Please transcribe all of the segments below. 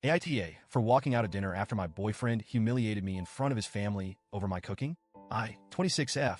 AITA for walking out of dinner after my boyfriend humiliated me in front of his family over my cooking. I, 26F,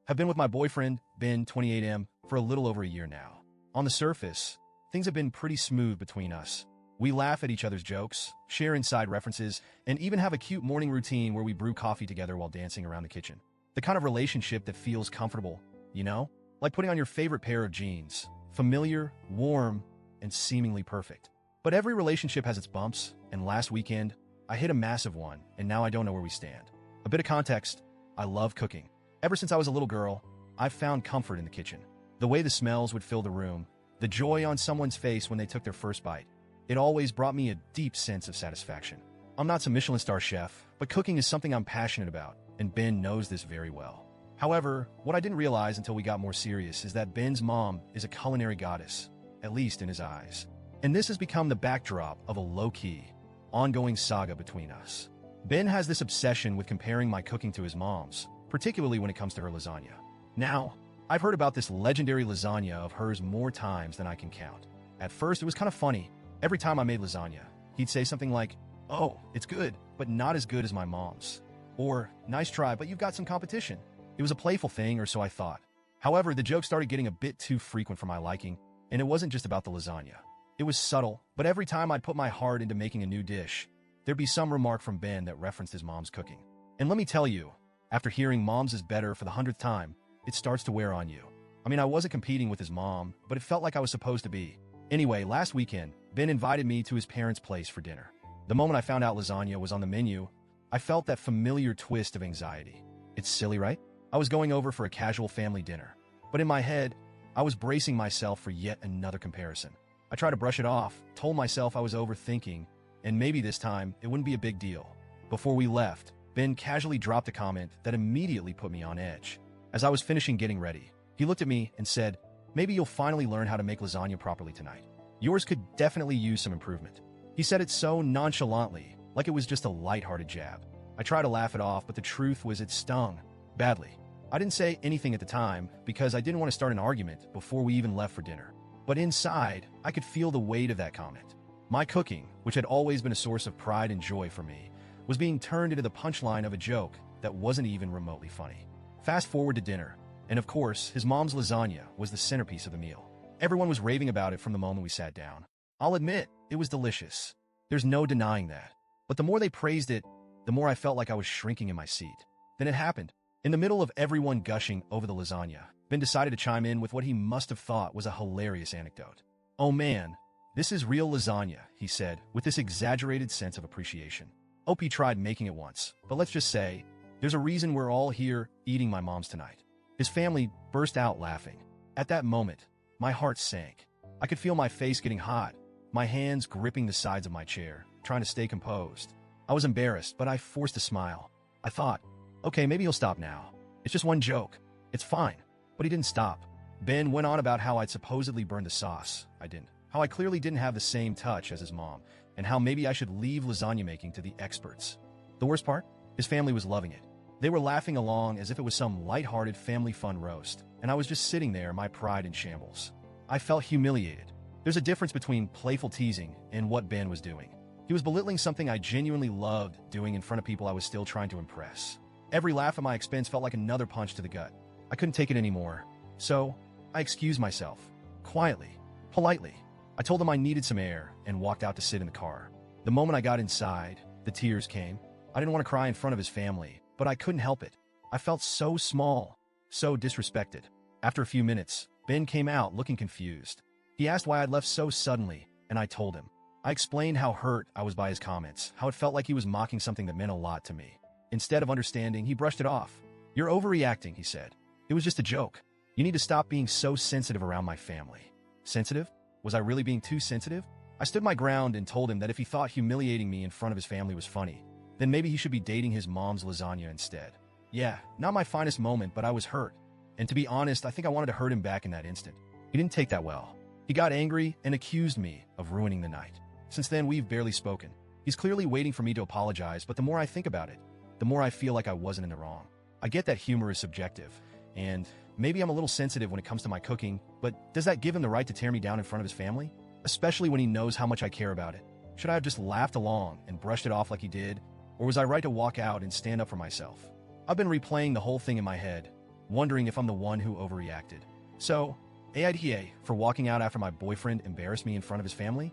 have been with my boyfriend, Ben, 28M, for a little over a year now. On the surface, things have been pretty smooth between us. We laugh at each other's jokes, share inside references, and even have a cute morning routine where we brew coffee together while dancing around the kitchen. The kind of relationship that feels comfortable, you know? Like putting on your favorite pair of jeans. Familiar, warm, and seemingly perfect. But every relationship has its bumps, and last weekend, I hit a massive one, and now I don't know where we stand. A bit of context, I love cooking. Ever since I was a little girl, I've found comfort in the kitchen. The way the smells would fill the room, the joy on someone's face when they took their first bite. It always brought me a deep sense of satisfaction. I'm not some Michelin star chef, but cooking is something I'm passionate about, and Ben knows this very well. However, what I didn't realize until we got more serious is that Ben's mom is a culinary goddess, at least in his eyes. And this has become the backdrop of a low-key, ongoing saga between us. Ben has this obsession with comparing my cooking to his mom's, particularly when it comes to her lasagna. Now, I've heard about this legendary lasagna of hers more times than I can count. At first, it was kind of funny. Every time I made lasagna, he'd say something like, "Oh, it's good, but not as good as my mom's." Or, "Nice try, but you've got some competition." It was a playful thing, or so I thought. However, the joke started getting a bit too frequent for my liking, and it wasn't just about the lasagna. It was subtle, but every time I'd put my heart into making a new dish, there'd be some remark from Ben that referenced his mom's cooking. And let me tell you, after hearing mom's is better for the 100th time, it starts to wear on you. I mean, I wasn't competing with his mom, but it felt like I was supposed to be. Anyway, last weekend, Ben invited me to his parents' place for dinner. The moment I found out lasagna was on the menu, I felt that familiar twist of anxiety. It's silly, right? I was going over for a casual family dinner, but in my head, I was bracing myself for yet another comparison. I tried to brush it off, told myself I was overthinking, and maybe this time it wouldn't be a big deal. Before we left, Ben casually dropped a comment that immediately put me on edge. As I was finishing getting ready, he looked at me and said, "Maybe you'll finally learn how to make lasagna properly tonight. Yours could definitely use some improvement." He said it so nonchalantly, like it was just a lighthearted jab. I tried to laugh it off, but the truth was it stung badly. I didn't say anything at the time because I didn't want to start an argument before we even left for dinner. But inside, I could feel the weight of that comment. My cooking, which had always been a source of pride and joy for me, was being turned into the punchline of a joke that wasn't even remotely funny. Fast forward to dinner, and of course, his mom's lasagna was the centerpiece of the meal. Everyone was raving about it from the moment we sat down. I'll admit, it was delicious. There's no denying that. But the more they praised it, the more I felt like I was shrinking in my seat. Then it happened. In the middle of everyone gushing over the lasagna, Ben decided to chime in with what he must have thought was a hilarious anecdote. "Oh man, this is real lasagna," he said, with this exaggerated sense of appreciation. OP tried making it once, but let's just say, there's a reason we're all here eating my mom's tonight. His family burst out laughing. At that moment, my heart sank. I could feel my face getting hot, my hands gripping the sides of my chair, trying to stay composed. I was embarrassed, but I forced a smile. I thought, okay, maybe he'll stop now. It's just one joke. It's fine. But he didn't stop. Ben went on about how I'd supposedly burned the sauce. I didn't. How I clearly didn't have the same touch as his mom, and how maybe I should leave lasagna making to the experts. The worst part? His family was loving it. They were laughing along as if it was some lighthearted family fun roast, and I was just sitting there, my pride in shambles. I felt humiliated. There's a difference between playful teasing and what Ben was doing. He was belittling something I genuinely loved doing in front of people I was still trying to impress. Every laugh at my expense felt like another punch to the gut. I couldn't take it anymore, so I excused myself, quietly, politely. I told him I needed some air and walked out to sit in the car. The moment I got inside, the tears came. I didn't want to cry in front of his family, but I couldn't help it. I felt so small, so disrespected. After a few minutes, Ben came out looking confused. He asked why I'd left so suddenly, and I told him. I explained how hurt I was by his comments, how it felt like he was mocking something that meant a lot to me. Instead of understanding, he brushed it off. "You're overreacting," he said. "It was just a joke. You need to stop being so sensitive around my family." Sensitive? Was I really being too sensitive? I stood my ground and told him that if he thought humiliating me in front of his family was funny, then maybe he should be dating his mom's lasagna instead. Yeah, not my finest moment, but I was hurt. And to be honest, I think I wanted to hurt him back in that instant. He didn't take that well. He got angry and accused me of ruining the night. Since then, we've barely spoken. He's clearly waiting for me to apologize, but the more I think about it, the more I feel like I wasn't in the wrong. I get that humor is subjective, and maybe I'm a little sensitive when it comes to my cooking, but does that give him the right to tear me down in front of his family? Especially when he knows how much I care about it. Should I have just laughed along and brushed it off like he did, or was I right to walk out and stand up for myself? I've been replaying the whole thing in my head, wondering if I'm the one who overreacted. So, AITA for walking out after my boyfriend embarrassed me in front of his family?